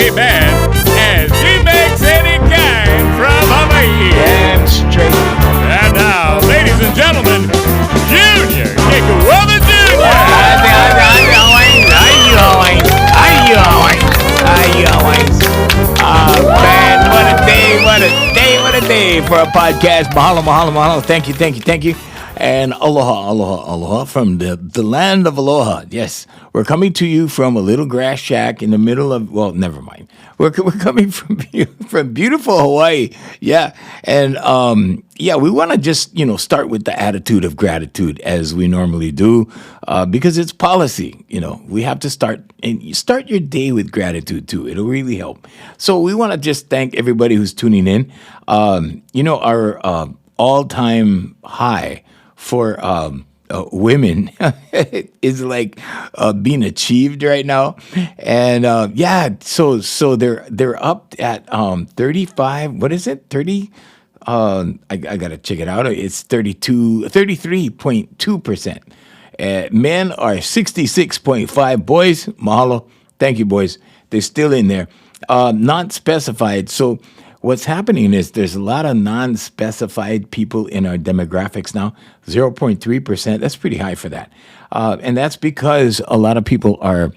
Hawaii man as he makes any kind from Hawaii. Damn straight. And now, ladies and gentlemen, Junior Kikuwaba Jr. Man, what a day for a podcast. Mahalo. Thank you. And aloha from the land of aloha. Yes, we're coming to you from a little grass shack in the middle of, well, never mind. We're coming from beautiful Hawaii. Yeah. And we want to just, start with the attitude of gratitude as we normally do, because it's policy. We have to start your day with gratitude too. It'll really help. So we want to just thank everybody who's tuning in. Our all-time high for women is like being achieved right now, and so they're up at 35. What is it? 30. I gotta check it out. It's 33.2%. Men are 66.5. Boys, mahalo. Thank you, boys. They're still in there. Not specified. So what's happening is there's a lot of non-specified people in our demographics now, 0.3%. That's pretty high for that. And that's because a lot of people are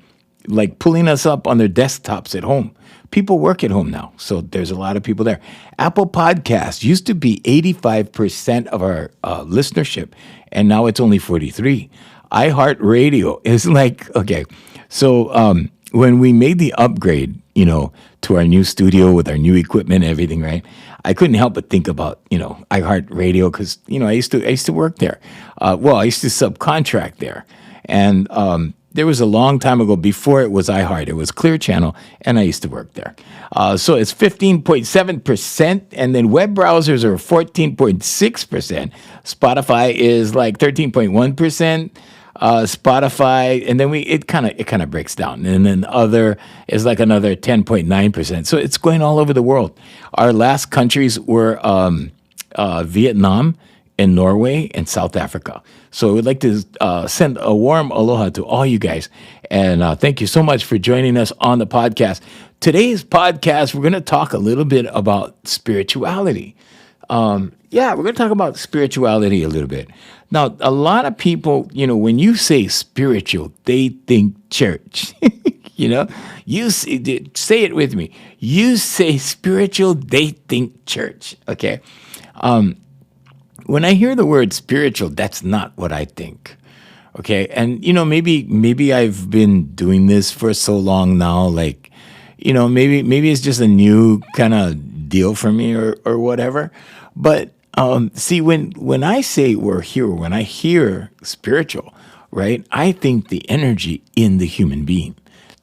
like pulling us up on their desktops at home. People work at home now, so there's a lot of people there. Apple Podcasts used to be 85% of our listenership, and now it's only 43%. iHeartRadio is like, okay, so when we made the upgrade, to our new studio with our new equipment and everything, right? I couldn't help but think about, iHeartRadio because, I used to work there. I used to subcontract there. And there was a long time ago before it was iHeart. It was Clear Channel, and I used to work there. So it's 15.7%, and then web browsers are 14.6%. Spotify is like 13.1%. Spotify, and then it kind of breaks down, and then other is like another 10.9%. So it's going all over the world. Our last countries were Vietnam and Norway and South Africa. So we'd like to send a warm aloha to all you guys, and thank you so much for joining us on the podcast. Today's podcast, we're going to talk a little bit about spirituality. We're going to talk about spirituality a little bit. Now, a lot of people, when you say spiritual, they think church. You say it with me. You say spiritual, they think church. Okay. When I hear the word spiritual, that's not what I think. Okay. And, maybe I've been doing this for so long now, like, maybe it's just a new kind of deal for me or whatever. But see, when I say when I hear spiritual, right, I think the energy in the human being.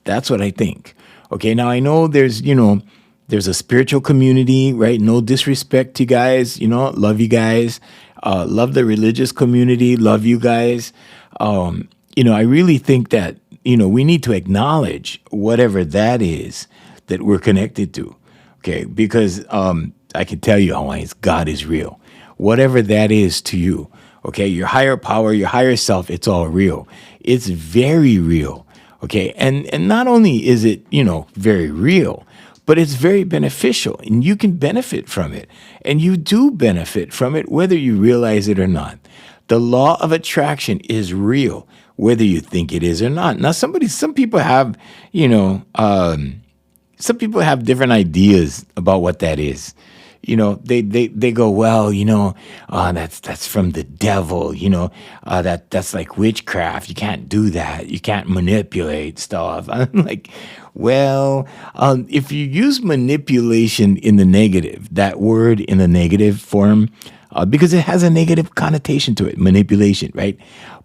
That's what I think. Okay, now I know there's a spiritual community, right? No disrespect to you guys, love you guys. Love the religious community, love you guys. I really think that, we need to acknowledge whatever that is that we're connected to, okay? Because I can tell you, Hawaiians, God is real. Whatever that is to you, okay? Your higher power, your higher self, it's all real. It's very real, okay? And not only is it, very real, but it's very beneficial, and you can benefit from it. And you do benefit from it whether you realize it or not. The law of attraction is real, whether you think it is or not. Now, some people have, some people have different ideas about what that is. They go, well, that's from the devil, that's like witchcraft. You can't do that. You can't manipulate stuff. I'm like, well, if you use manipulation in the negative, that word in the negative form, because it has a negative connotation to it, manipulation, right?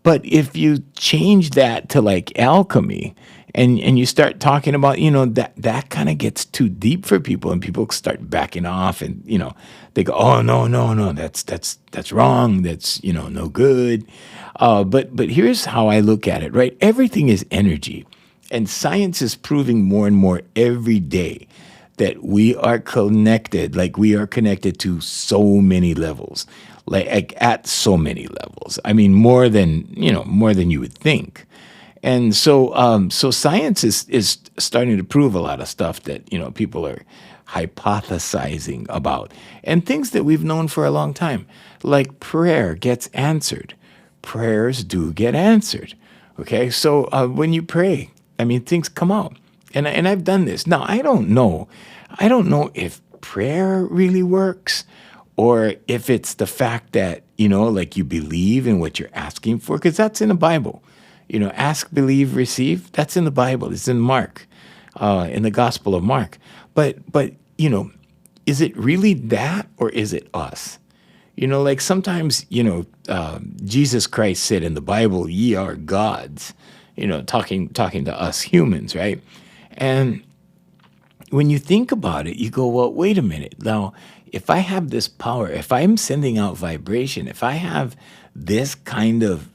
But if you change that to like alchemy, and you start talking about, that kind of gets too deep for people, and people start backing off, and, they go, oh, no, that's wrong. That's, no good. But here's how I look at it, right? Everything is energy, and science is proving more and more every day that we are connected, to so many levels, like at so many levels. I mean, more than you would think. And so science is starting to prove a lot of stuff that people are hypothesizing about, and things that we've known for a long time, like prayer gets answered. Prayers do get answered. Okay, so when you pray, I mean, things come out, and I've done this. Now I don't know if prayer really works, or if it's the fact that like you believe in what you're asking for, because that's in the Bible. Ask, believe, receive. That's in the Bible. It's in Mark, in the Gospel of Mark. But is it really that, or is it us? Like sometimes Jesus Christ said in the Bible, "Ye are gods," talking to us humans, right? And when you think about it, you go, well, wait a minute. Now, if I have this power, if I'm sending out vibration, if I have this kind of,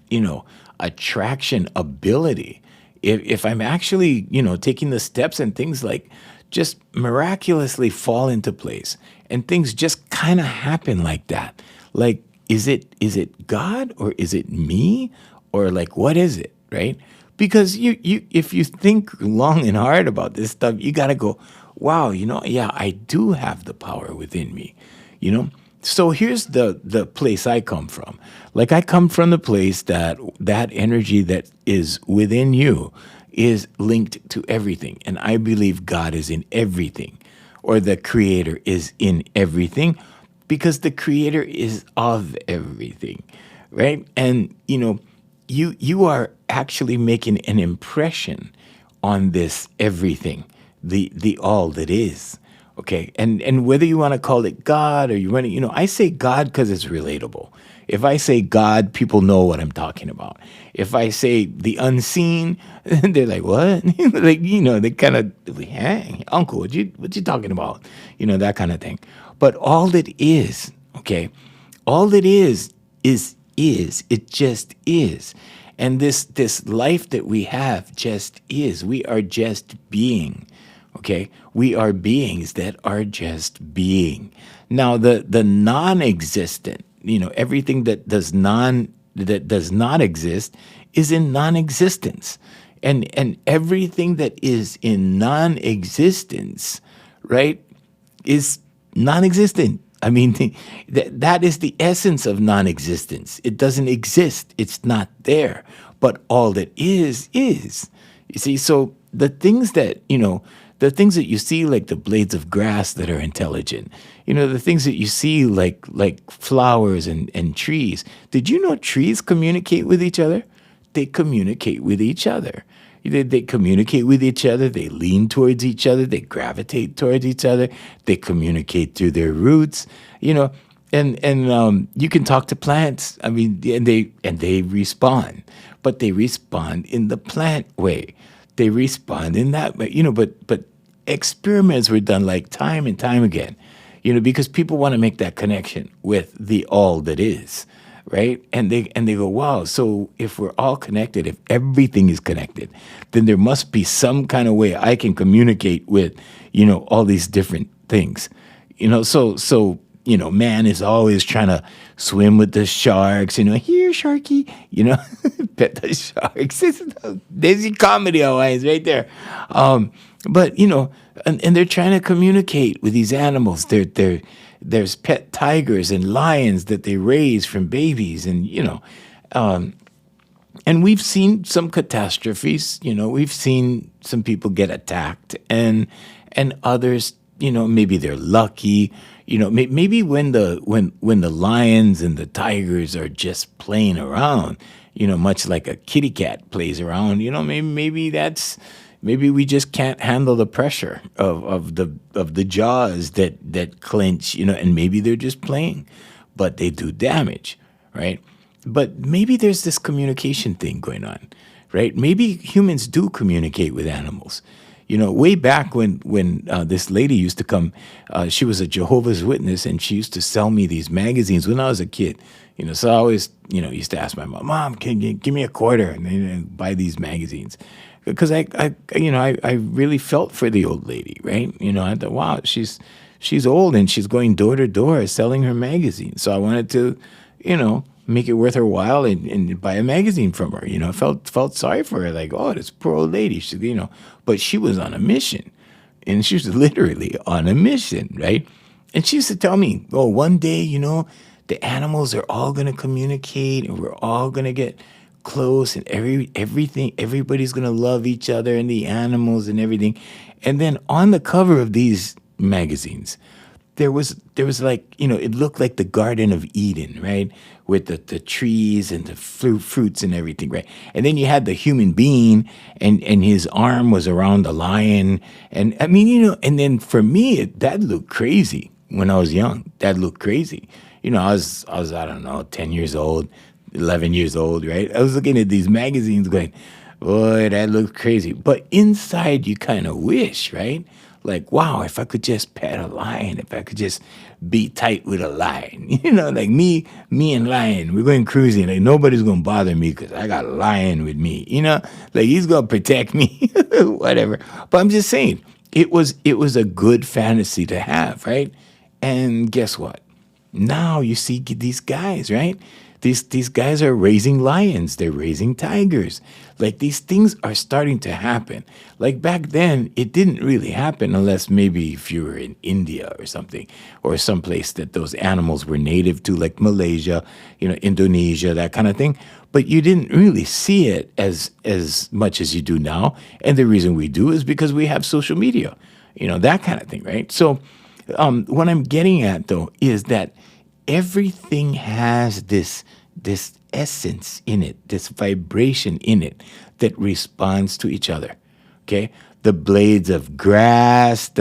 attraction ability, if I'm actually, taking the steps and things like just miraculously fall into place and things just kind of happen like that. Like, is it God, or is it me, or like, what is it? Right? Because if you think long and hard about this stuff, you got to go, wow, yeah, I do have the power within me, you know? So here's the place I come from. Like, I come from the place that energy that is within you is linked to everything. And I believe God is in everything, or the creator is in everything, because the creator is of everything, right? And, you are actually making an impression on this everything, the all that is. Okay. And whether you want to call it God, or you want to, I say God because it's relatable. If I say God, people know what I'm talking about. If I say the unseen, they're like, what? Like, they kind of, hey, uncle, what you talking about? That kind of thing. But all that is, okay, all that is, it just is. And this life that we have just is. We are just being. Okay, we are beings that are just being. Now, the non-existent, everything that does not exist is in non-existence, and everything that is in non-existence, right, is non-existent. I mean, that is the essence of non-existence. It doesn't exist. It's not there. But all that is. You see, so the things that you see, like the blades of grass that are intelligent, the things that you see, like flowers and trees. Did you know trees communicate with each other? They communicate with each other. They communicate with each other. They lean towards each other. They gravitate towards each other. They communicate through their roots. And you can talk to plants. I mean, and they respond, but they respond in the plant way. They respond in that way. But experiments were done like time and time again. Because people want to make that connection with the all that is. Right? And they go, wow, so if we're all connected, if everything is connected, then there must be some kind of way I can communicate with, all these different things. So man is always trying to swim with the sharks, here, Sharky, pet the sharks. There's your comedy always right there. But, and they're trying to communicate with these animals. There's pet tigers and lions that they raise from babies, and and we've seen some catastrophes. We've seen some people get attacked, and others, maybe they're lucky. Maybe when the lions and the tigers are just playing around, much like a kitty cat plays around. Maybe we just can't handle the pressure of the jaws that clench, and maybe they're just playing, but they do damage, right? But maybe there's this communication thing going on, right? Maybe humans do communicate with animals. Way back when this lady used to come, she was a Jehovah's Witness, and she used to sell me these magazines when I was a kid. So I always, used to ask my mom, can you give me a quarter and buy these magazines? Because I really felt for the old lady, right? I thought, wow, she's old and she's going door to door selling her magazines. So I wanted to, make it worth her while and buy a magazine from her. Felt sorry for her, like, oh, this poor old lady. But she was on a mission, and she was literally on a mission, right? And she used to tell me, oh, one day, the animals are all gonna communicate, and we're all gonna get close, and everybody's gonna love each other, and the animals and everything. And then on the cover of these magazines, there was like, it looked like the Garden of Eden, right? With the trees and the fruits and everything, right? And then you had the human being, and his arm was around the lion. And I mean, and then for me, that looked crazy when I was young. That looked crazy. I don't know, 10 years old, 11 years old, right? I was looking at these magazines going, boy, that looks crazy. But inside, you kind of wish, right? Like, wow, if I could just pet a lion, if I could just be tight with a lion, like me and lion, we're going cruising. Like, nobody's going to bother me because I got a lion with me, like he's going to protect me, whatever. But I'm just saying, it was a good fantasy to have, right? And guess what? Now you see these guys, right? These guys are raising lions. They're raising tigers. Like, these things are starting to happen. Like, back then, it didn't really happen unless maybe if you were in India or something, or someplace that those animals were native to, like Malaysia, Indonesia, that kind of thing. But you didn't really see it as much as you do now. And the reason we do is because we have social media, that kind of thing, right? So what I'm getting at, though, is that everything has this essence in it, this vibration in it that responds to each other. Okay, the blades of grass,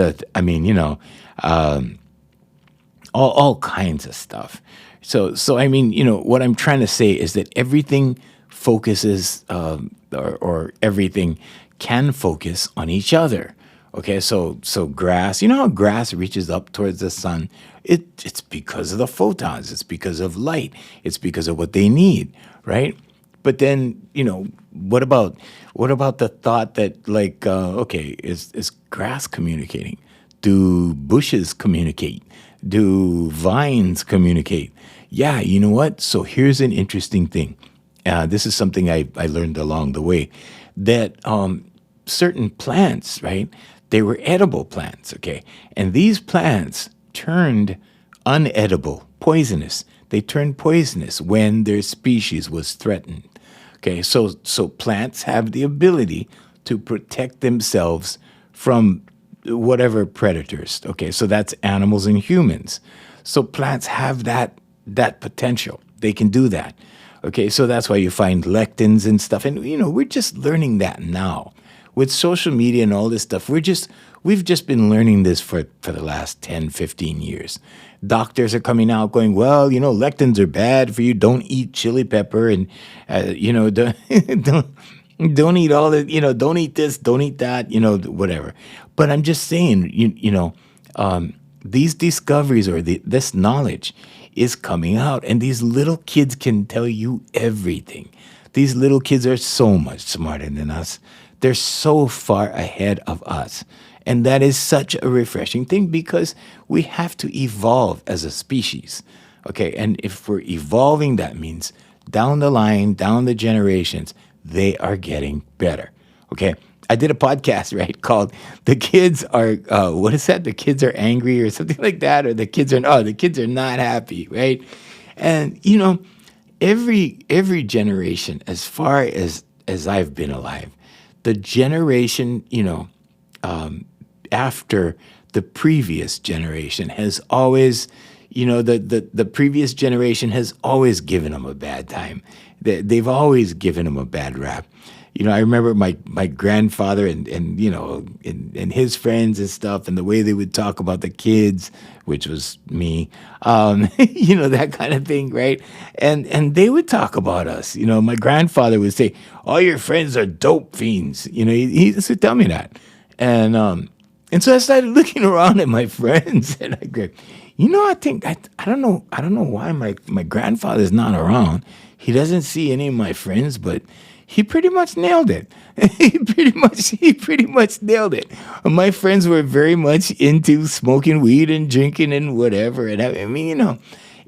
all kinds of stuff. So I mean, what I'm trying to say is that everything focuses, or everything can focus on each other. Okay, so grass, how grass reaches up towards the sun? It's because of the photons. It's because of light. It's because of what they need, right? But then, what about the thought that, like, okay, is grass communicating? Do bushes communicate? Do vines communicate? Yeah, you know what? So here's an interesting thing. This is something I learned along the way, that certain plants, right? They were edible plants, okay? And these plants turned unedible, poisonous. They turned poisonous when their species was threatened. Okay, so plants have the ability to protect themselves from whatever predators. Okay, so that's animals and humans. So plants have that potential. They can do that. Okay, so that's why you find lectins and stuff. And we're just learning that now. With social media and all this stuff, we've just been learning this for the last 10, 15 years. Doctors are coming out going, well, lectins are bad for you. Don't eat chili pepper, and don't eat all the, don't eat this, don't eat that, whatever. But I'm just saying, these discoveries, or this knowledge is coming out, and these little kids can tell you everything. These little kids are so much smarter than us. They're so far ahead of us. And that is such a refreshing thing, because we have to evolve as a species. Okay, and if we're evolving, that means down the line, down the generations, they are getting better. Okay, I did a podcast, right, called "The Kids Are," what is that? The kids are angry, or something like that, or the kids are not happy, right? And every generation, as far as I've been alive, the generation, after the previous generation has always, the previous generation has always given them a bad time. They've always given them a bad rap. I remember my grandfather and his friends and stuff, and the way they would talk about the kids, which was me, that kind of thing, right? And they would talk about us. My grandfather would say, all your friends are dope fiends. He used to tell me that. And so I started looking around at my friends, and I go, I think, I don't know why my grandfather's not around. He doesn't see any of my friends, but he pretty much nailed it. He pretty much nailed it. My friends were very much into smoking weed and drinking and whatever. And I mean,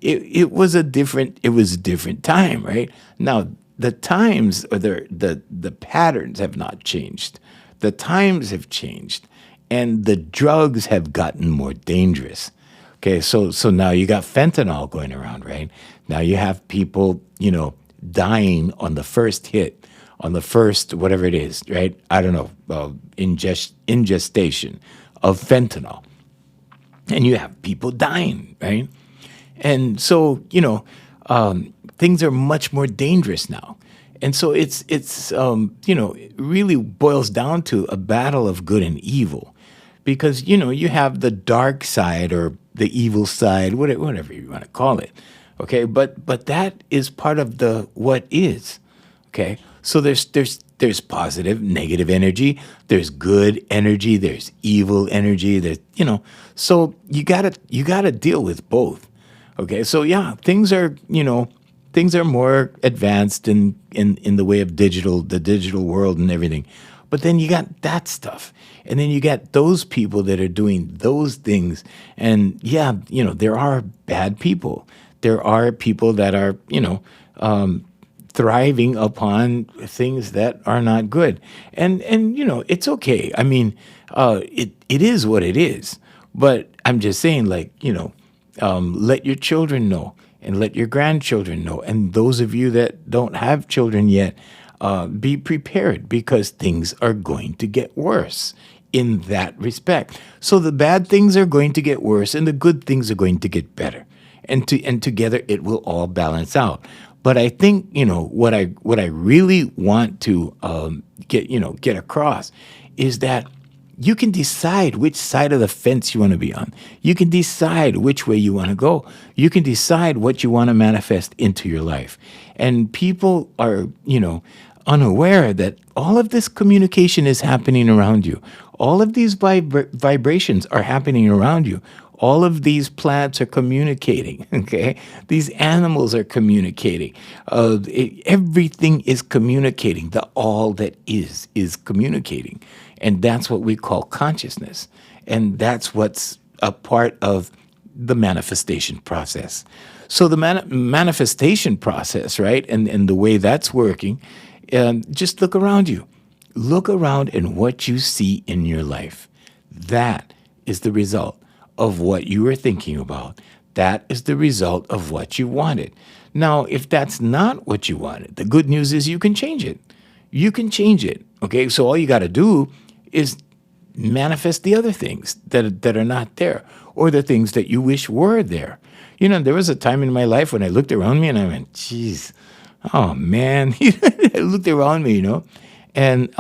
it was a different time, right? Now the times or the patterns have not changed. The times have changed, and the drugs have gotten more dangerous. Okay, so now you got fentanyl going around, right? Now you have people, dying on the first hit, on the first whatever it is, right? I don't know, ingestation of fentanyl, and you have people dying, right? And so things are much more dangerous now, and so it really boils down to a battle of good and evil, because you have the dark side or the evil side, whatever you want to call it, okay. But that is part of the what is, okay. So there's positive, negative energy. There's good energy. There's evil energy. So you gotta deal with both. Okay, so yeah, things are more advanced in the way of the digital world and everything. But then you got that stuff. And then you got those people that are doing those things. And yeah, there are bad people. There are people that are, thriving upon things that are not good. And it's okay. I mean, it is what it is. But I'm just saying, like, let your children know and let your grandchildren know. And those of you that don't have children yet, be prepared, because things are going to get worse in that respect. So the bad things are going to get worse and the good things are going to get better. And together it will all balance out. But I think, what I really want to get across is that you can decide which side of the fence you want to be on. You can decide which way you want to go. You can decide what you want to manifest into your life. And people are, unaware that all of this communication is happening around you. All of these vibrations are happening around you. All of these plants are communicating, okay? These animals are communicating. Everything is communicating. The all that is communicating. And that's what we call consciousness. And that's what's a part of the manifestation process. So the manifestation process, right, and the way that's working, just look around you. Look around and what you see in your life. That is the result of what you were thinking about. That is the result of what you wanted. Now, if that's not what you wanted, the good news is you can change it. You can change it, okay? So all you got to do is manifest the other things that are not there, or the things that you wish were there. There was a time in my life when I looked around me and I went, geez, oh man. I looked around me, and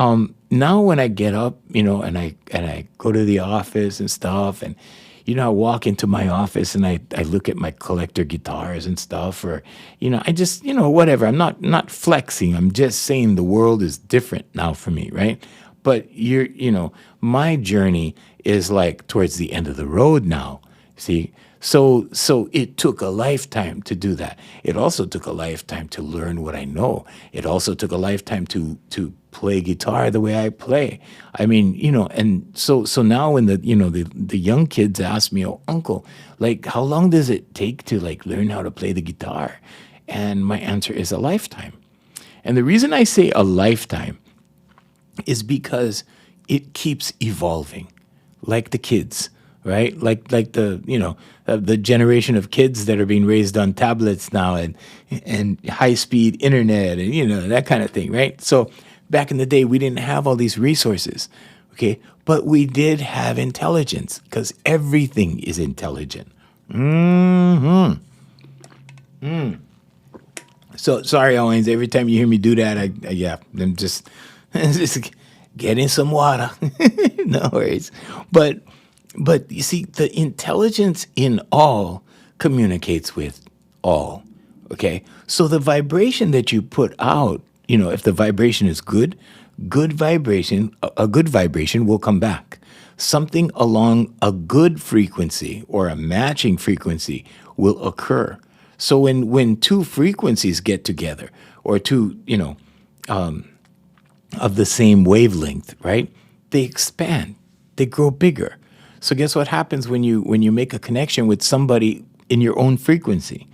now when I get up, and I go to the office and stuff, and I walk into my office and I look at my collector guitars and stuff, or I just whatever. I'm not flexing. I'm just saying the world is different now for me, right? But my journey is like towards the end of the road now. See, so it took a lifetime to do that. It also took a lifetime to learn what I know. It also took a lifetime to play guitar the way I play. I mean, and so now when the young kids ask me, "Oh, uncle, like how long does it take to like learn how to play the guitar?" And my answer is a lifetime. And the reason I say a lifetime is because it keeps evolving, like the kids, right? Like the generation of kids that are being raised on tablets now and high speed internet and that kind of thing, right? So back in the day, we didn't have all these resources, okay? But we did have intelligence, because everything is intelligent. So sorry, Owens. Every time you hear me do that, I'm just getting some water. No worries. But you see, the intelligence in all communicates with all. Okay, so the vibration that you put out, if the vibration is good vibration, a good vibration will come back. Something along a good frequency or a matching frequency will occur. So when two frequencies get together, or two, of the same wavelength, right? They expand, they grow bigger. So guess what happens when you make a connection with somebody in your own frequency.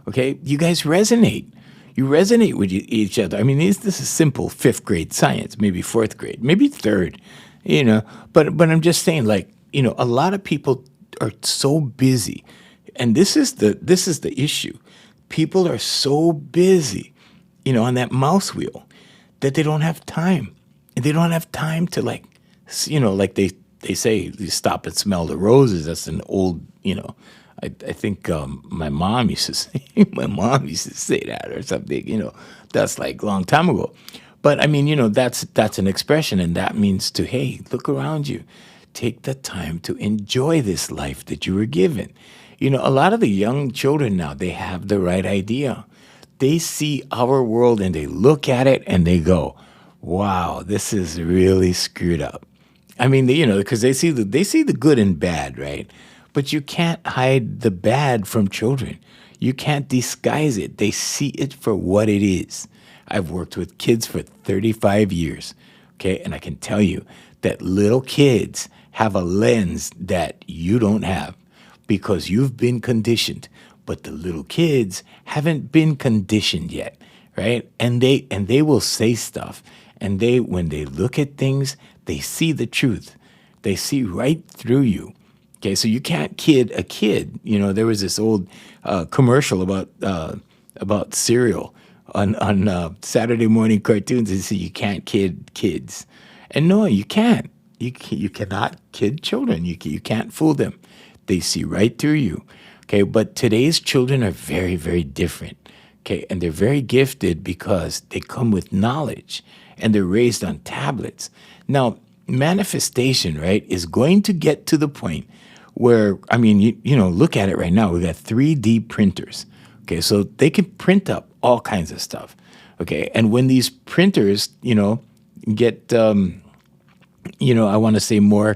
Okay, you guys resonate. You resonate with each other. I mean, this is simple fifth grade science, maybe fourth grade, maybe third, you know. But I'm just saying, like, you know, a lot of people are so busy, and this is the issue. People are so busy, you know, on that mouse wheel that they don't have time. And they don't have time to, like, you know, like they say, you stop and smell the roses. That's an old, you know. I think my mom used to say that or something. You know, that's like a long time ago. But I mean, you know, that's an expression, and that means to, hey, look around you, take the time to enjoy this life that you were given. You know, a lot of the young children now, they have the right idea. They see our world and they look at it and they go, wow, this is really screwed up. I mean, you know, because they see the good and bad, right? But you can't hide the bad from children. You can't disguise it. They see it for what it is. I've worked with kids for 35 years, okay, and I can tell you that little kids have a lens that you don't have because you've been conditioned, but the little kids haven't been conditioned yet, right? And they will say stuff, and they when they look at things, they see the truth. They see right through you. Okay, so you can't kid a kid. You know, there was this old commercial about cereal on Saturday morning cartoons. They say you can't kid kids, and no, you can't. You cannot kid children. You can't fool them. They see right through you. Okay, but today's children are very, very different. Okay, and they're very gifted because they come with knowledge and they're raised on tablets. Now, manifestation, right, is going to get to the point where, I mean, you know, look at it right now. We got 3D printers. Okay, so they can print up all kinds of stuff. Okay, and when these printers, you know, get, you know, I want to say more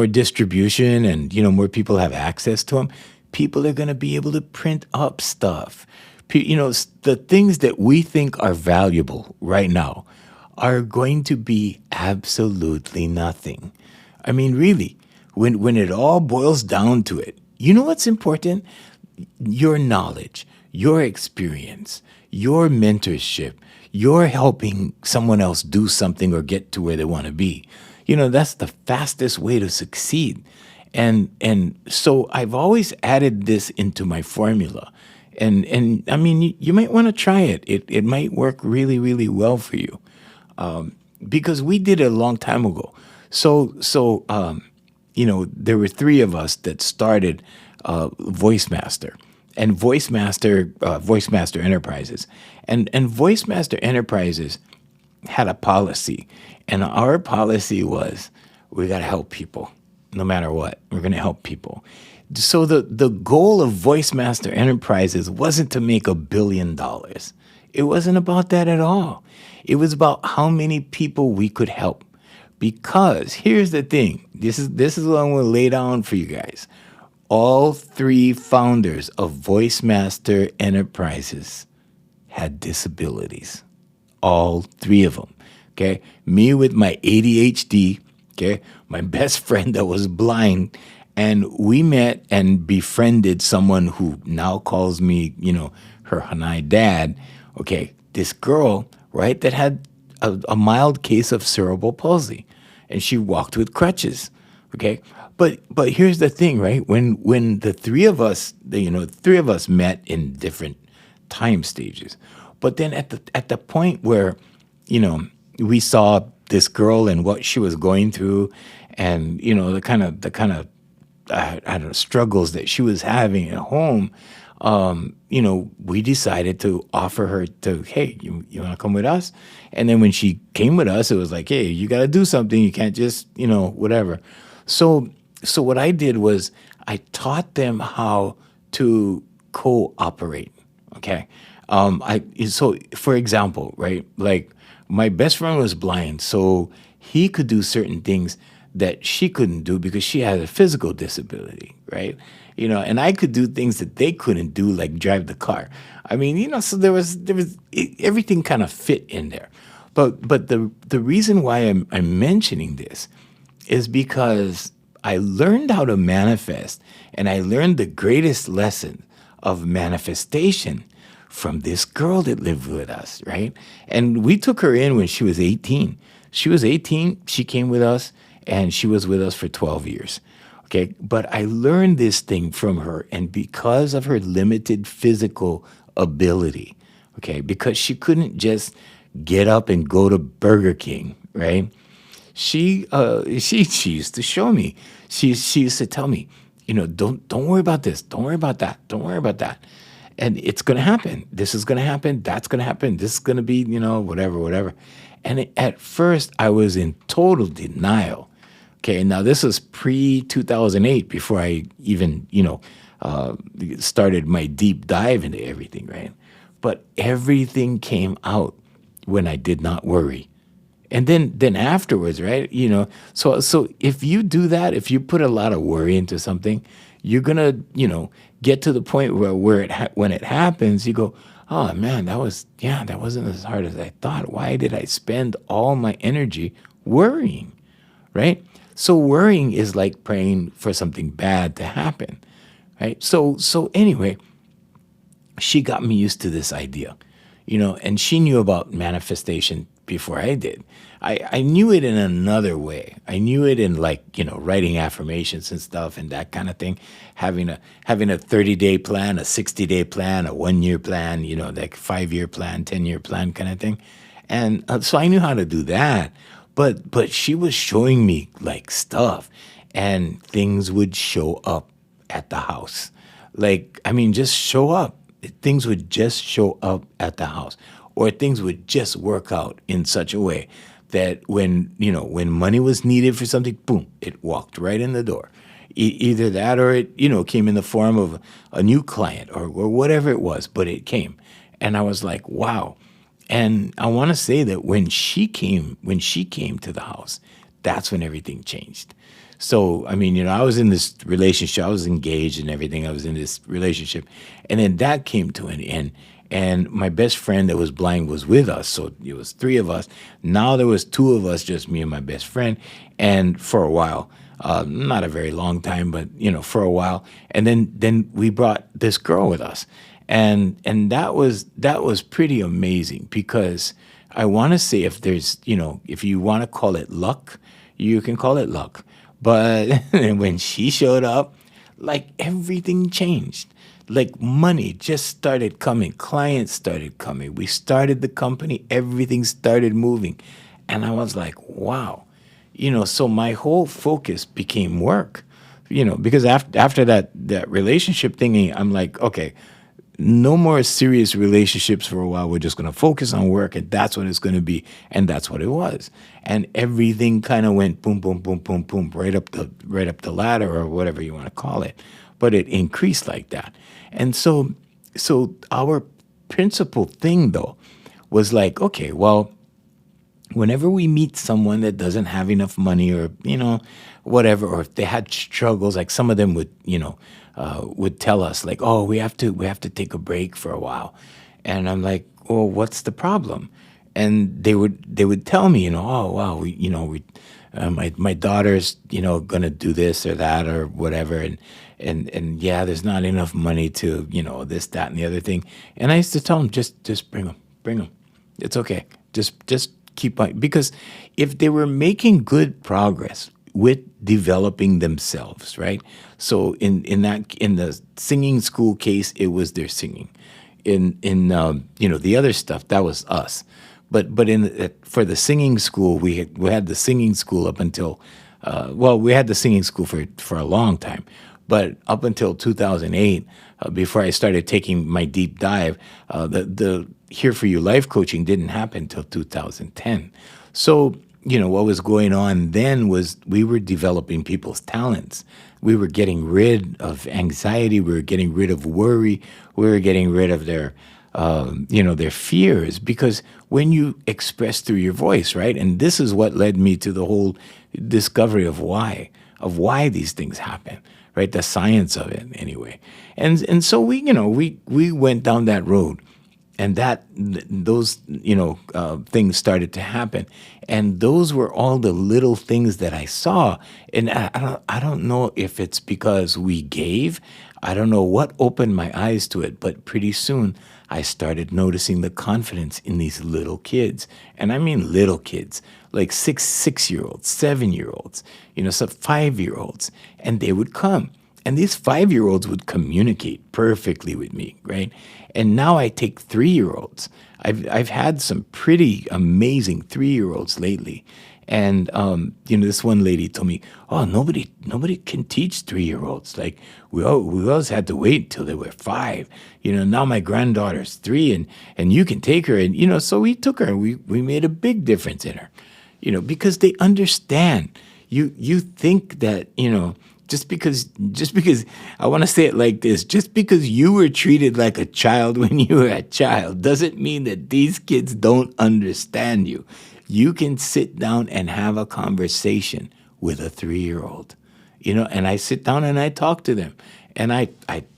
distribution, and you know, more people have access to them, people are going to be able to print up stuff. You know, the things that we think are valuable right now are going to be absolutely nothing. I mean, really, when it all boils down to it, you know what's important? Your knowledge, your experience, your mentorship, your helping someone else do something or get to where they want to be. You know, that's the fastest way to succeed. And so I've always added this into my formula. And I mean, you might want to try it. It might work really, really well for you. Because we did it a long time ago. So you know, there were three of us that started VoiceMaster and VoiceMaster Enterprises, and VoiceMaster Enterprises had a policy, and our policy was we got to help people, no matter what. We're going to help people. So the goal of VoiceMaster Enterprises wasn't to make $1 billion. It wasn't about that at all. It was about how many people we could help. Because here's the thing. This is what I'm going to lay down for you guys. All three founders of VoiceMaster Enterprises had disabilities. All three of them. Okay? Me with my ADHD, okay? My best friend that was blind, and we met and befriended someone who now calls me, you know, her Hanai dad. Okay, this girl, right, that had a mild case of cerebral palsy, and she walked with crutches. Okay, but here's the thing, right? When the three of us, three of us met in different time stages, but then at the point where, you know, we saw this girl and what she was going through, and you know the kind of I don't know, struggles that she was having at home, you know, we decided to offer her to, hey, you want to come with us? And then when she came with us, it was like, hey, you got to do something. You can't just, you know, whatever. So what I did was I taught them how to cooperate. Okay. So for example, right, like my best friend was blind, so he could do certain things that she couldn't do because she had a physical disability, right? You know, and I could do things that they couldn't do, like drive the car. I mean, you know, so there was everything kind of fit in there. But the reason why I'm mentioning this is because I learned how to manifest, and I learned the greatest lesson of manifestation from this girl that lived with us, right? And we took her in when she was 18. She was 18, she came with us, and she was with us for 12 years. Okay, but I learned this thing from her, and because of her limited physical ability, okay, because she couldn't just get up and go to Burger King, right? She used to show me. She used to tell me, don't worry about this, don't worry about that, don't worry about that, and it's gonna happen. This is gonna happen. That's gonna happen. This is gonna be, whatever, whatever. And at first, I was in total denial. Okay, now this is pre 2008, before I even, started my deep dive into everything, right? But everything came out when I did not worry. And then afterwards, right? So if you do that, if you put a lot of worry into something, you're gonna, get to the point where when it happens, you go, oh man, that wasn't as hard as I thought. Why did I spend all my energy worrying, right? So worrying is like praying for something bad to happen, right? So anyway, she got me used to this idea, and she knew about manifestation before I did. I knew it in another way. I knew it in, like, writing affirmations and stuff and that kind of thing, having a 30-day plan, a 60-day plan, a 1-year plan, like 5-year plan, 10-year plan kind of thing. And so I knew how to do that. But she was showing me, like, stuff, and things would show up at the house. Like, I mean, just show up. Things would just show up at the house, or things would just work out in such a way that when money was needed for something, boom, it walked right in the door. Either that, or it, came in the form of a new client, or whatever it was, but it came. And I was like, wow. And I want to say that when she came to the house, that's when everything changed. So, I mean, I was in this relationship, I was engaged and everything. I was in this relationship, and then that came to an end. And my best friend that was blind was with us. So it was 3 of us. Now there was 2 of us, just me and my best friend. And for a while, not a very long time, but, for a while. And then we brought this girl with us. And that was pretty amazing, because I want to say, if there's, if you want to call it luck, you can call it luck. But when she showed up, like, everything changed. Like, money just started coming, clients started coming. We started the company, everything started moving. And I was like, wow. So my whole focus became work, because after that relationship thingy, I'm like, okay, no more serious relationships for a while. We're just going to focus on work, and that's what it's going to be. And that's what it was. And everything kind of went boom, boom, boom, boom, boom, right up the ladder, or whatever you want to call it. But it increased like that. And so our principal thing, though, was like, okay, well, whenever we meet someone that doesn't have enough money, or, whatever, or if they had struggles, like some of them would tell us, like, oh, we have to take a break for a while. And I'm like, well, what's the problem? And they would tell me, oh, wow, my daughter's, gonna do this or that or whatever, and yeah, there's not enough money to, this, that, and the other thing. And I used to tell them, just bring them. It's okay. Just keep on, because if they were making good progress with developing themselves, right? So in the singing school case, it was their singing. In the other stuff, that was us. But for the singing school, we had the singing school up until we had the singing school for a long time, but up until 2008, before I started taking my deep dive, the Here for You life coaching didn't happen until 2010. So what was going on then was we were developing people's talents. We were getting rid of anxiety. We were getting rid of worry. We were getting rid of their fears, because when you express through your voice, right? And this is what led me to the whole discovery of why these things happen, right? The science of it, anyway. And so we went down that road, those things started to happen, and those were all the little things that I saw. And I don't know if it's because we gave. I don't know what opened my eyes to it, but pretty soon I started noticing the confidence in these little kids, and I mean little kids, like 6 year olds, 7 year olds, some 5 year olds, and they would come. And these 5 year olds would communicate perfectly with me, right? And now I take 3 year olds. I've had some pretty amazing 3 year olds lately. And this one lady told me, "Oh, nobody can teach 3 year olds. Like we always had to wait till they were 5. Now my granddaughter's 3, and you can take her." And so we took her, and we made a big difference in her. Because they understand. You think that just because I want to say it like this, just because you were treated like a child when you were a child doesn't mean that these kids don't understand you. You can sit down and have a conversation with a 3 year old, and I sit down and I talk to them, and I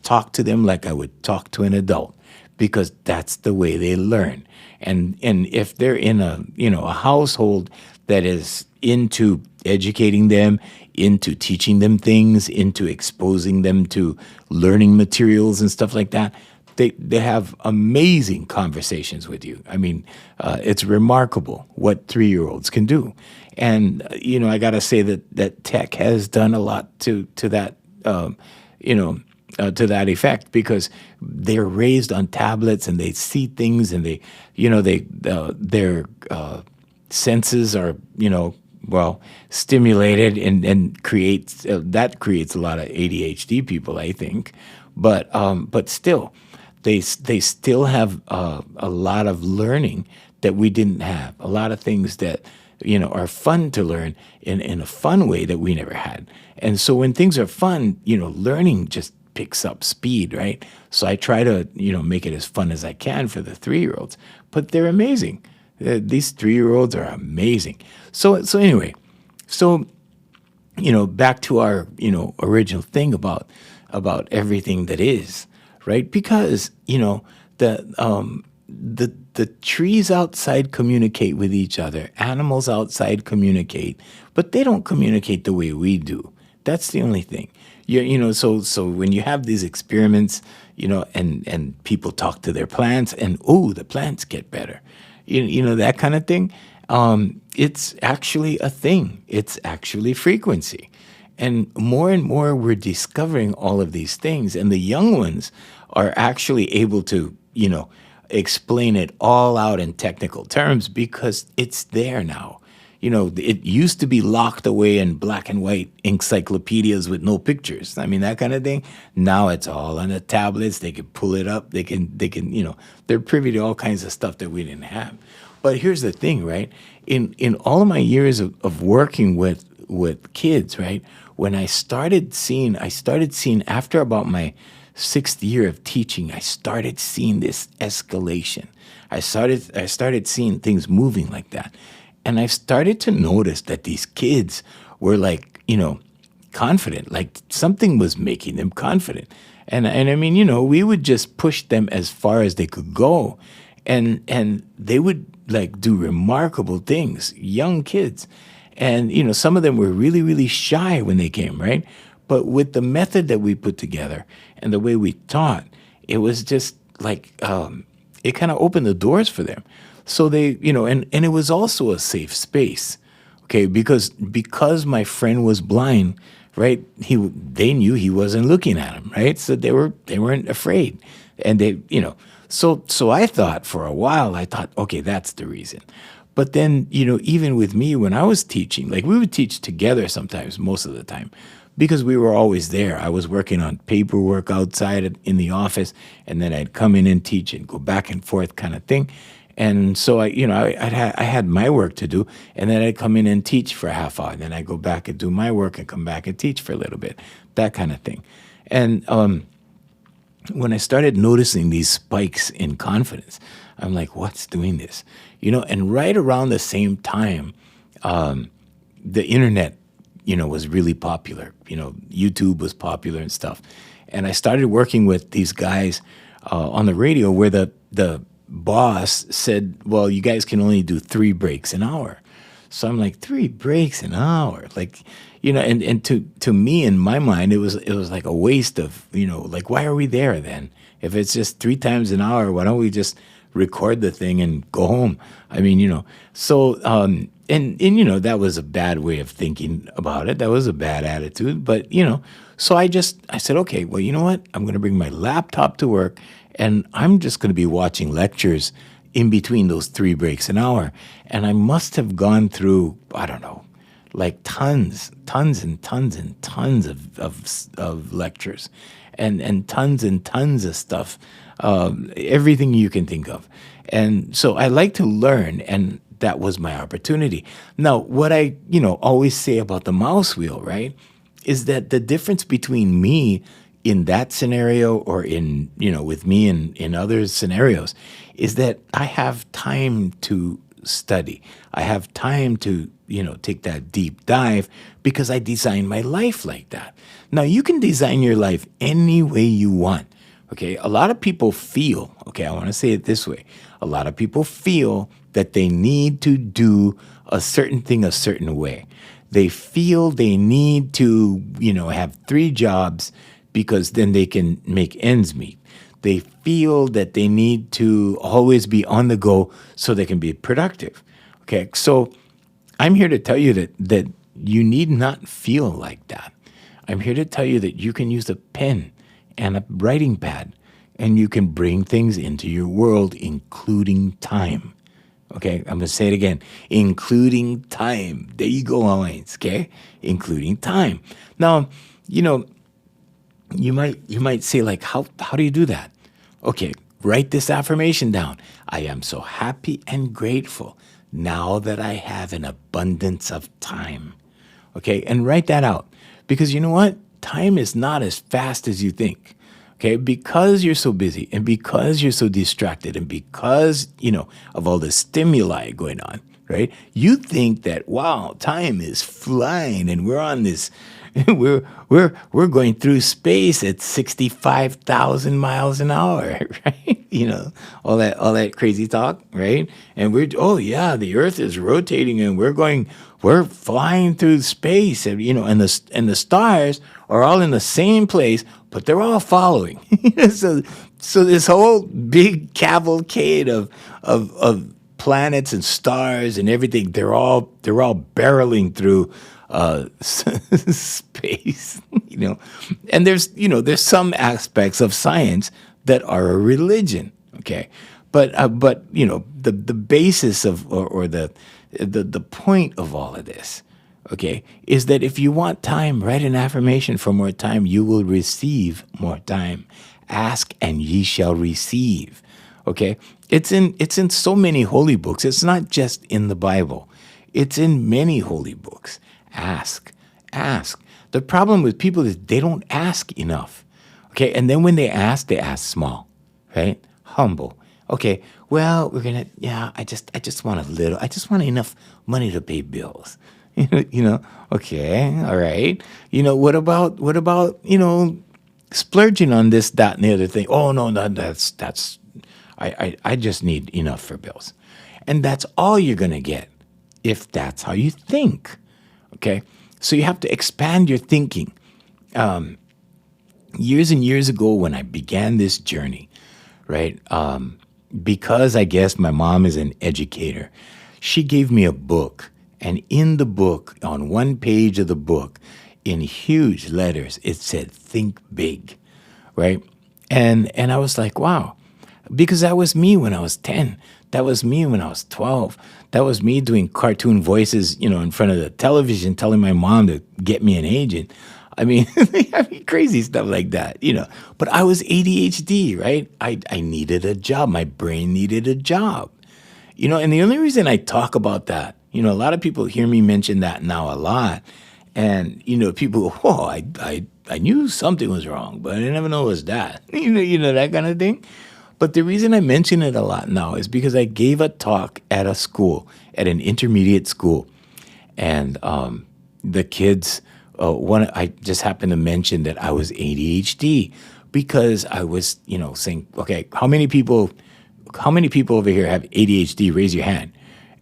talk to them like I would talk to an adult, because that's the way they learn. And if they're in a household that is into educating them, into teaching them things, into exposing them to learning materials and stuff like that, they have amazing conversations with you. I mean, it's remarkable what 3 year olds can do. And I got to say that tech has done a lot to that to that effect, because they're raised on tablets and they see things, and their senses are stimulated, and creates that creates a lot of ADHD people, I think. But still, they still have a lot of learning that we didn't have. A lot of things that are fun to learn in a fun way that we never had. And so when things are fun, learning just picks up speed, right? So I try to make it as fun as I can for the 3 year olds. But they're amazing. These 3 year olds are amazing. So anyway, back to our original thing about everything that is, right? Because the trees outside communicate with each other, animals outside communicate, but they don't communicate the way we do. That's the only thing. So when you have these experiments, and people talk to their plants, and the plants get better, that kind of thing. It's actually a thing. It's actually frequency. And more we're discovering all of these things, and the young ones are actually able to, explain it all out in technical terms, because it's there now. It used to be locked away in black and white encyclopedias with no pictures. I mean, that kind of thing. Now it's all on the tablets. They can pull it up. They can, they're privy to all kinds of stuff that we didn't have. But here's the thing, right? In all of my years of working with kids, right? When I started seeing after about my 6th year of teaching, I started seeing this escalation. I started seeing things moving like that. And I started to notice that these kids were like, confident, like something was making them confident. And I mean, we would just push them as far as they could go. And they would like do remarkable things, young kids. And, some of them were really, really shy when they came, right? But with the method that we put together and the way we taught, it was just like, it kind of opened the doors for them. So they, and it was also a safe space, okay? Because my friend was blind, right? They knew he wasn't looking at him, right? So they weren't afraid, and they, so I thought for a while, okay, that's the reason. But then, even with me when I was teaching, like we would teach together sometimes, most of the time, because we were always there. I was working on paperwork outside in the office, and then I'd come in and teach and go back and forth kind of thing. And so I had my work to do, and then I'd come in and teach for a half hour. And then I'd go back and do my work and come back and teach for a little bit, that kind of thing. And when I started noticing these spikes in confidence, I'm like, what's doing this? And right around the same time, the internet, was really popular. YouTube was popular and stuff. And I started working with these guys on the radio where the boss said, well, you guys can only do 3 breaks an hour. So I'm like, 3 breaks an hour, like, and to me in my mind, it was like a waste of, like, why are we there then? If it's just 3 times an hour, why don't we just record the thing and go home? I mean, so and that was a bad way of thinking about it. That was a bad attitude, but so I said, okay, well, you know what? I'm going to bring my laptop to work, and I'm just going to be watching lectures in between those 3 breaks an hour. And I must have gone through, I don't know, like tons and tons of lectures, and tons of stuff, everything you can think of. And so I like to learn, and that was my opportunity. Now, what I always say about the mouse wheel, right, is that the difference between me in that scenario, or in with me in other scenarios, is that I have time to study. I have time to take that deep dive, because I design my life like that. Now, you can design your life any way you want. Okay, a lot of people feel, okay, I want to say it this way. A lot of people feel that they need to do a certain thing a certain way. They feel they need to, have 3 jobs, because then they can make ends meet. They feel that they need to always be on the go so they can be productive. Okay, so I'm here to tell you that you need not feel like that. I'm here to tell you that you can use a pen and a writing pad, and you can bring things into your world, including time. Okay, I'm going to say it again, including time. There you go, Hawaiians, okay? Including time. Now, you might say, like, how do you do that? Okay, write this affirmation down. I am so happy and grateful now that I have an abundance of time. Okay, and write that out, because you know what? Time is not as fast as you think. Okay, because you're so busy, and because you're so distracted, and because, of all the stimuli going on, right? You think that, wow, time is flying, and we're on this, we're going through space at 65,000 miles an hour, right? All that crazy talk, right? And oh yeah, the Earth is rotating, and we're flying through space, and and the stars are all in the same place, but they're all following. So this whole big cavalcade of planets and stars and everything, they're all barreling through space, and there's some aspects of science that are a religion, okay, but the basis of, or the point of all of this, okay, is that if you want time, write an affirmation for more time. You will receive more time. Ask and ye shall receive. Okay, it's in so many holy books. It's not just in the Bible. It's in many holy books. Ask. The problem with people is they don't ask enough. Okay, and then when they ask small, right? Humble. Okay, well, I just want a little. I just want enough money to pay bills. Okay, all right. What about splurging on this, that, and the other thing? Oh no, that's I just need enough for bills. And that's all you're gonna get if that's how you think. Okay? So you have to expand your thinking. Years and years ago, when I began this journey, right? Because I guess my mom is an educator, she gave me a book. And in the book, on one page of the book, in huge letters, it said, "Think big," right? And I was like, wow, because that was me when I was 10. That was me when I was 12. That was me doing cartoon voices, in front of the television, telling my mom to get me an agent. I mean, crazy stuff like that, But I was ADHD, right? I needed a job. My brain needed a job, And the only reason I talk about that, a lot of people hear me mention that now a lot. And, people go, oh, I knew something was wrong, but I never know it was that, that kind of thing. But the reason I mention it a lot now is because I gave a talk at a school, at an intermediate school. And the kids, I just happened to mention that I was ADHD, because I was, saying, okay, how many people how many people over here have ADHD? Raise your hand.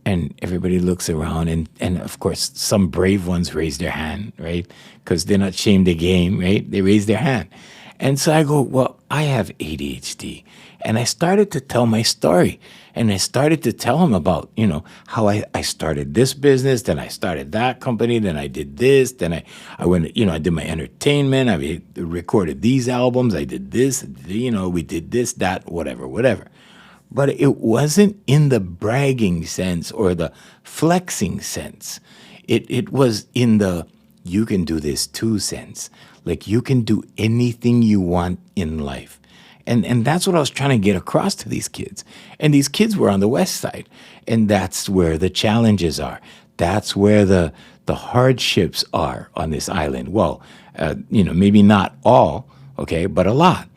And everybody looks around, and of course, some brave ones raise their hand, right? Because they're not ashamed of the game, right? They raise their hand. And so I go, well, I have ADHD. And I started to tell my story. And I started to tell him about, how I started this business, then I started that company, then I did this, then I went, I did my entertainment, I recorded these albums, I did this, we did this, that, whatever. But it wasn't in the bragging sense or the flexing sense. It was in the you can do this too sense. Like you can do anything you want in life. And that's what I was trying to get across to these kids. And these kids were on the west side. And that's where the challenges are. That's where the hardships are on this island. Well, maybe not all, okay, but a lot.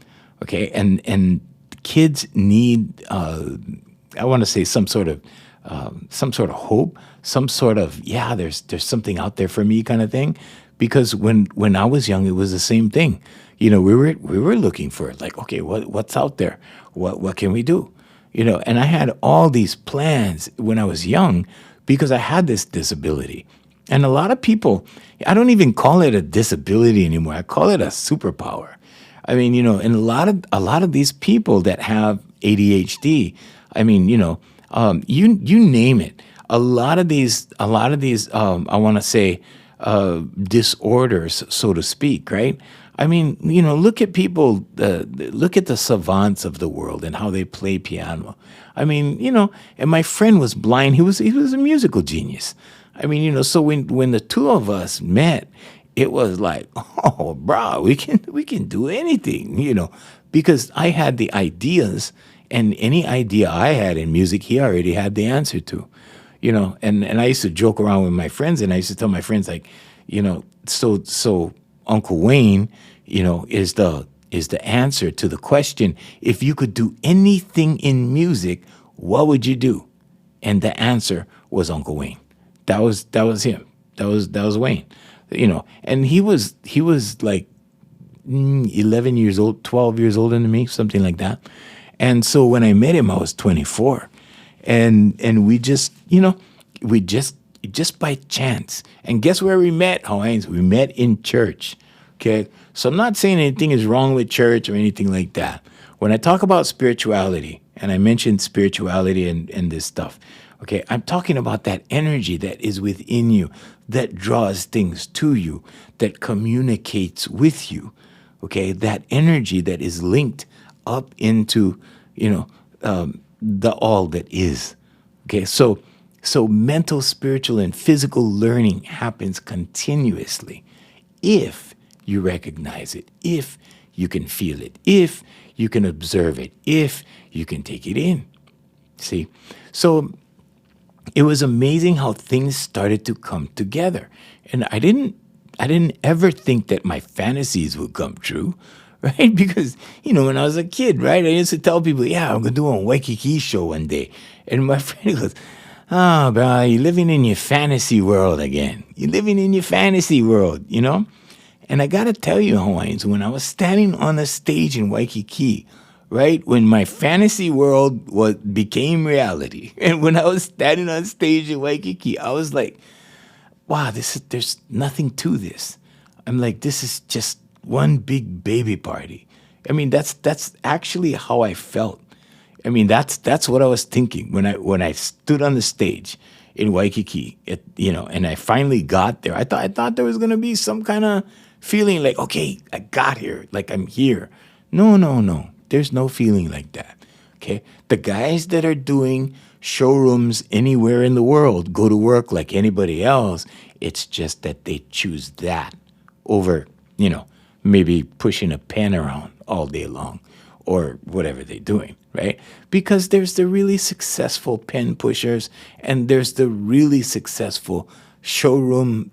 Okay. And kids need, I want to say some sort of hope, some sort of, there's something out there for me kind of thing. Because when I was young, it was the same thing. We were looking for it, like, okay, what's out there? What can we do? And I had all these plans when I was young because I had this disability. And a lot of people, I don't even call it a disability anymore. I call it a superpower. I mean, and a lot of these people that have ADHD, I mean, you name it. A lot of these, I want to say, disorders, so to speak, right? I mean, look at people, look at the savants of the world and how they play piano. I mean, and my friend was blind. He was a musical genius. I mean, so when the two of us met, it was like, oh, bro, we can do anything, because I had the ideas, and any idea I had in music, he already had the answer to, and I used to joke around with my friends, and I used to tell my friends, like, so Uncle Wayne, is the answer to the question, if you could do anything in music, what would you do? And the answer was Uncle Wayne. That was him. That was Wayne. And he was like 11 years old, 12 years older than me, something like that. And so when I met him, I was 24. And we just by chance. And guess where we met, Hawaiians? We met in church. Okay. So I'm not saying anything is wrong with church or anything like that. When I talk about spirituality, and I mentioned spirituality and this stuff, okay, I'm talking about that energy that is within you, that draws things to you, that communicates with you, okay, that energy that is linked up into, the all that is, okay. So mental, spiritual, and physical learning happens continuously if you recognize it, if you can feel it, if you can observe it, if you can take it in. See? So it was amazing how things started to come together. And I didn't ever think that my fantasies would come true, right? Because, when I was a kid, right, I used to tell people, I'm going to do a Waikiki show one day. And my friend goes, oh, bro, you're living in your fantasy world again. You're living in your fantasy world, And I got to tell you, Hawaiians, when I was standing on a stage in Waikiki, right, when my fantasy world became reality, and when I was standing on stage in Waikiki, I was like, wow, there's nothing to this. I'm like, this is just one big baby party. I mean, that's actually how I felt. I mean, that's what I was thinking when I stood on the stage in Waikiki, and I finally got there. I thought there was gonna be some kind of feeling like, okay, I got here, like I'm here. No. There's no feeling like that. Okay, the guys that are doing showrooms anywhere in the world go to work like anybody else. It's just that they choose that over, maybe pushing a pen around all day long or whatever they're doing, right? Because there's the really successful pen pushers and there's the really successful showroom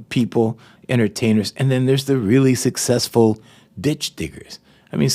people, entertainers, and then there's the really successful ditch diggers. I mean,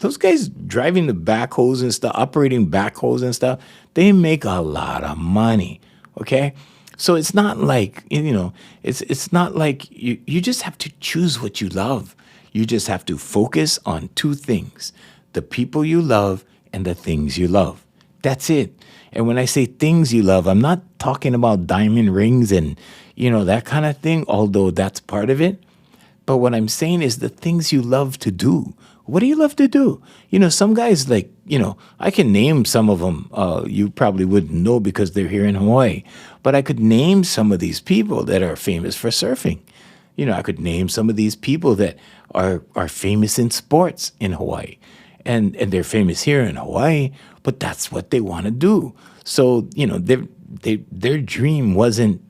those guys driving the backhoes and stuff, operating backhoes and stuff, they make a lot of money, okay? So it's not like, it's not like you just have to choose what you love. You just have to focus on two things, the people you love and the things you love. That's it. And when I say things you love, I'm not talking about diamond rings and, that kind of thing, although that's part of it. But what I'm saying is the things you love to do. What do you love to do? Some guys like, I can name some of them. You probably wouldn't know because they're here in Hawaii. But I could name some of these people that are famous for surfing. I could name some of these people that are famous in sports in Hawaii. And they're famous here in Hawaii, but that's what they want to do. So, their dream wasn't,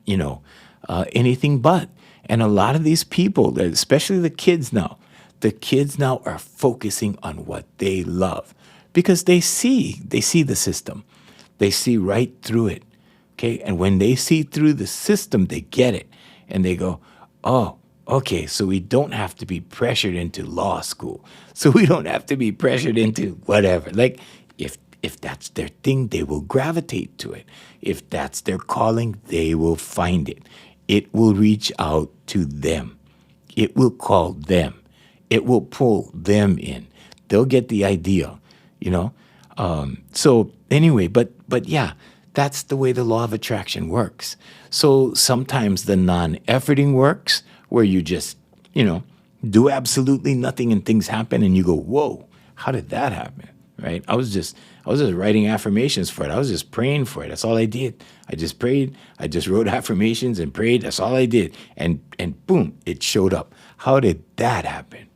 anything but. And a lot of these people, especially the kids now are focusing on what they love because they see the system. They see right through it. Okay. And when they see through the system, they get it. And they go, oh, okay, so we don't have to be pressured into law school. So we don't have to be pressured into whatever. Like if that's their thing, they will gravitate to it. If that's their calling, they will find it. It will reach out to them. It will call them. It will pull them in. They'll get the idea, So anyway, but yeah, that's the way the law of attraction works. So sometimes the non-efforting works where you just, do absolutely nothing and things happen and you go, whoa, how did that happen? Right? I was just writing affirmations for it. I was just praying for it. That's all I did. I just prayed. I just wrote affirmations and prayed. That's all I did. And boom, it showed up. How did that happen?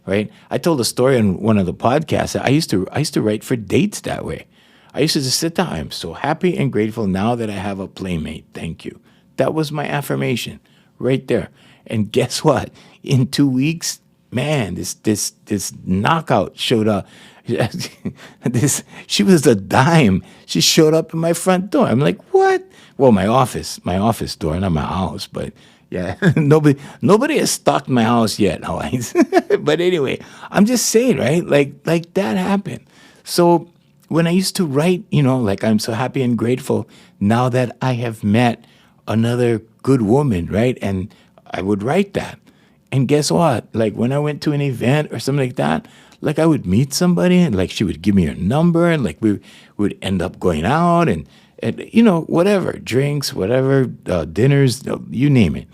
Right? I told a story on one of the podcasts. I used to write for dates that way. I used to just sit down. I'm so happy and grateful now that I have a playmate. Thank you. That was my affirmation right there. And guess what? In 2 weeks, man, this knockout showed up. She was a dime. She showed up in my front door. I'm like, what? Well, my office door, not my house, but yeah, nobody has stalked my house yet, Hawaii. But anyway, I'm just saying, right? Like that happened. So when I used to write, like I'm so happy and grateful now that I have met another good woman, right? And I would write that. And guess what? Like when I went to an event or something like that, like I would meet somebody and like she would give me her number and like we would end up going out and whatever, drinks, whatever, dinners, you name it.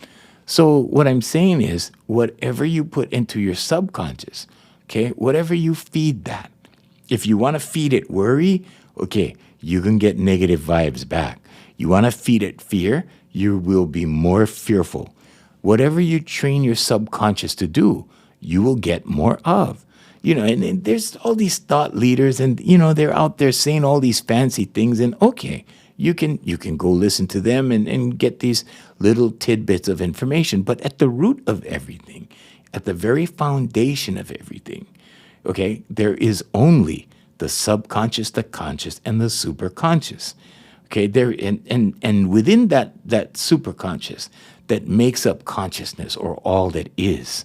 So what I'm saying is whatever you put into your subconscious, okay, whatever you feed that, if you want to feed it worry, okay, you can get negative vibes back. You want to feed it fear, you will be more fearful. Whatever you train your subconscious to do, you will get more of. And there's all these thought leaders and, they're out there saying all these fancy things and okay, you can go listen to them and get these little tidbits of information. But at the root of everything, at the very foundation of everything, okay, there is only the subconscious, the conscious, and the superconscious. Okay, there and within that superconscious that makes up consciousness or all that is,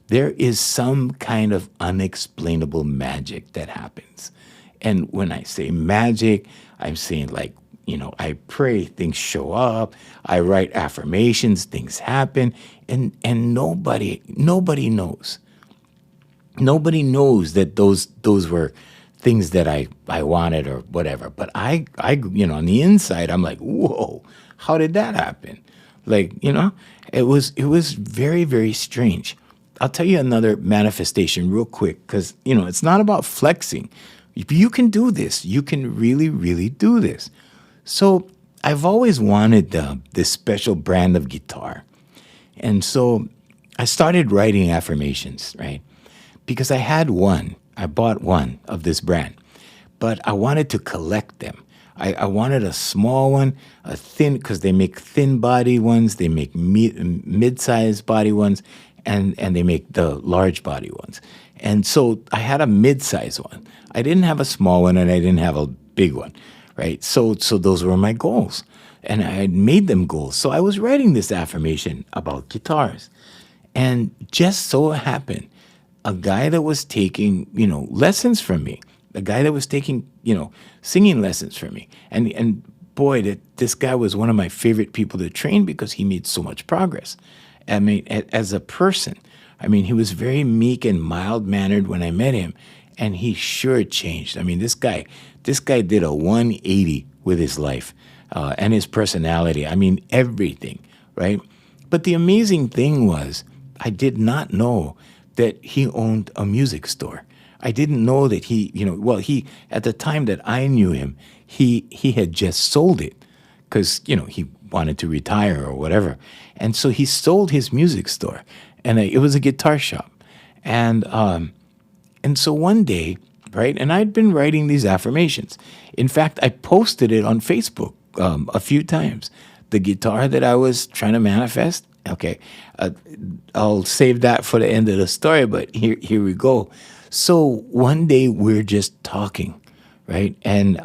there is some kind of unexplainable magic that happens. And when I say magic, I'm saying like, I pray, things show up. I write affirmations, things happen, and nobody knows. Nobody knows that those were things that I wanted or whatever. But I on the inside, I'm like, whoa, how did that happen? Like, it was very, very strange. I'll tell you another manifestation real quick because, it's not about flexing. If you can do this, you can really, really do this. So I've always wanted this special brand of guitar. And so I started writing affirmations, right? Because I had one. I bought one of this brand, but I wanted to collect them. I wanted a small one, a thin, because they make thin body ones, they make mid-sized body ones, and they make the large body ones. And so I had a mid-sized one. I didn't have a small one and I didn't have a big one, right? So those were my goals. And I had made them goals. So I was writing this affirmation about guitars. And just so happened, a guy that was taking, lessons from me, a guy that was taking, singing lessons from me. And boy, this guy was one of my favorite people to train because he made so much progress. I mean, as a person, he was very meek and mild-mannered when I met him. and he sure changed. I mean, this guy did a 180 with his life and his personality. I mean, everything, right? But the amazing thing was, I did not know that he owned a music store. I didn't know that he at the time that I knew him, he had just sold it because he wanted to retire or whatever, and so he sold his music store, and it was a guitar shop, and so one day, right, and I'd been writing these affirmations. In fact, I posted it on Facebook a few times. The guitar that I was trying to manifest. Okay, I'll save that for the end of the story, but here we go. So one day we're just talking, right? And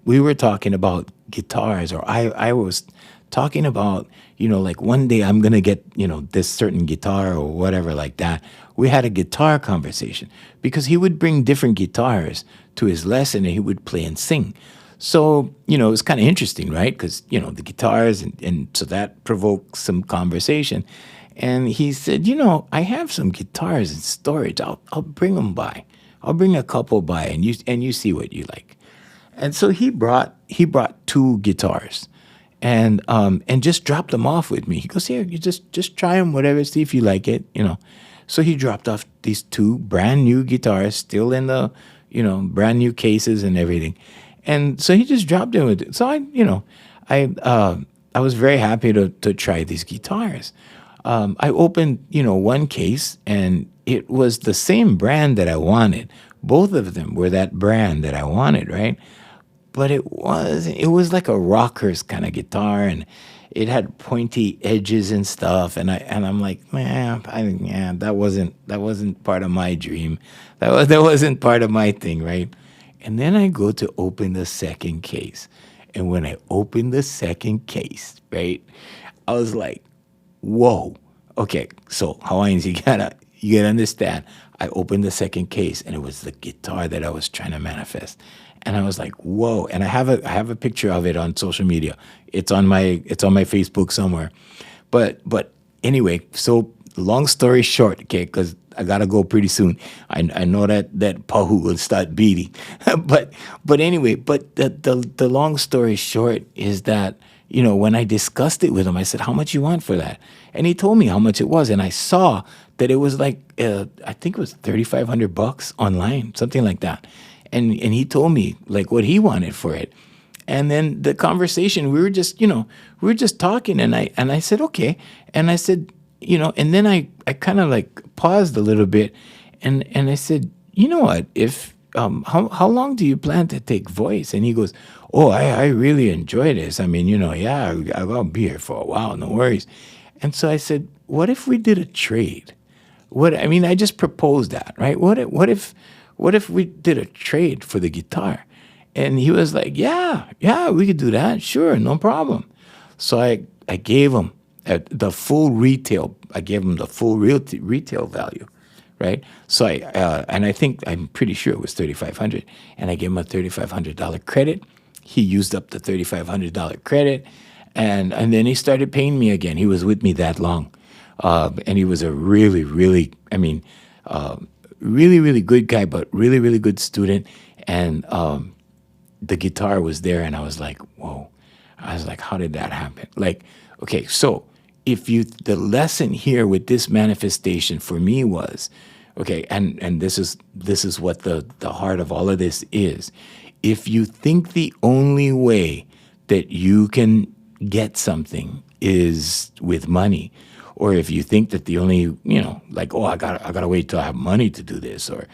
we were talking about guitars, or I was talking about, like one day I'm gonna get, this certain guitar or whatever like that. We had a guitar conversation because he would bring different guitars to his lesson and he would play and sing. So, it was kind of interesting, right? Because, the guitars, and so that provoked some conversation. And he said, I have some guitars in storage. I'll bring them by. I'll bring a couple by, and you see what you like. And so he brought two guitars, and just dropped them off with me. He goes, here, you just try them, whatever, see if you like it. So he dropped off these two brand new guitars, still in the, brand new cases and everything. And so he just dropped in with it. So I was very happy to try these guitars. I opened, one case, and it was the same brand that I wanted. Both of them were that brand that I wanted, right? But it was like a rockers kind of guitar, and it had pointy edges and stuff. And I'm like, man, that wasn't part of my dream. That wasn't part of my thing, right? And then I go to open the second case. And when I opened the second case, right, I was like, whoa. Okay, so Hawaiians, you gotta understand. I opened the second case, and it was the guitar that I was trying to manifest. And I was like, whoa. And I have a picture of it on social media. It's on my Facebook somewhere. But anyway, so long story short, okay, because I gotta go pretty soon. I know that Pahu will start beating, but anyway, the long story short is that when I discussed it with him, I said, "How much you want for that?" And he told me how much it was, and I saw that it was like I think it was $3,500 online, something like that, and he told me like what he wanted for it. And then the conversation, we were just talking, and I said, okay, and I said, and then I kind of like paused a little bit, and I said, you know what, if how long do you plan to take voice? And he goes, oh, I really enjoy this. I mean, yeah, I'll be here for a while, no worries. And so I said, what if we did a trade? I just proposed that, right? What if we did a trade for the guitar? And he was like, yeah, we could do that. Sure, no problem. So I gave him the full retail. I gave him the full retail value, right? So I'm pretty sure it was $3,500, and I gave him a $3,500 credit. He used up the $3,500 credit, and then he started paying me again. He was with me that long, and he was a really, really, really, really good guy, but really, really good student, and the guitar was there, and I was like, whoa. I was like, how did that happen? Like, okay, so the lesson here with this manifestation for me was, okay, and this is what the heart of all of this is. If you think the only way that you can get something is with money, or if you think that the only, like, oh, I gotta wait till I have money to do this, or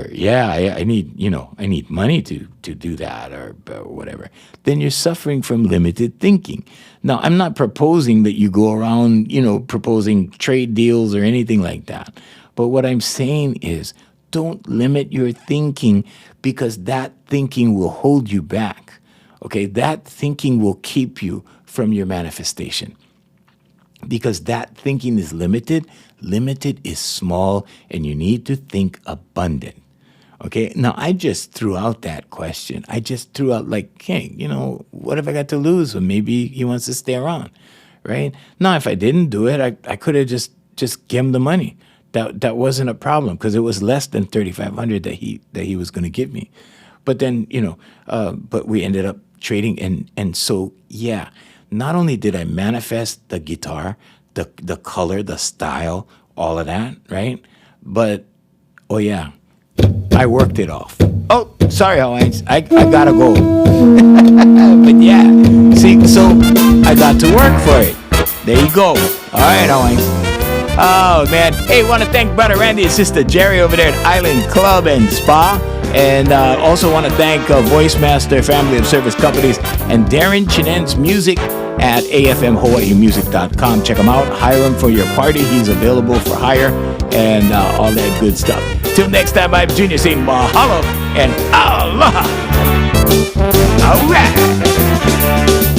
yeah, I need money to do that, or whatever, then you're suffering from limited thinking. Now, I'm not proposing that you go around, proposing trade deals or anything like that. But what I'm saying is, don't limit your thinking, because that thinking will hold you back. Okay, that thinking will keep you from your manifestation. Because that thinking is limited. Limited is small, and you need to think abundant. Okay, now I just threw out that question. I just threw out like, hey, what have I got to lose? Well, maybe he wants to stay around, right? Now, if I didn't do it, I could have just give him the money. that wasn't a problem because it was less than 3,500 that he was going to give me. But then but we ended up trading, and so yeah. Not only did I manifest the guitar, the color, the style, all of that, right? But oh yeah, I worked it off. Oh, sorry, Hawaiians, I gotta go. But yeah, see, so I got to work for it. There you go. All right, Hawaiians. Oh man, hey, want to thank Brother Randy and Sister Jerry over there at Island Club and Spa. And also want to thank Voice Master Family of Service Companies and Darren Chinen's Music at afmhawaiimusic.com. Check him out. Hire him for your party. He's available for hire and all that good stuff. Till next time, I'm Junior saying mahalo and aloha. All right.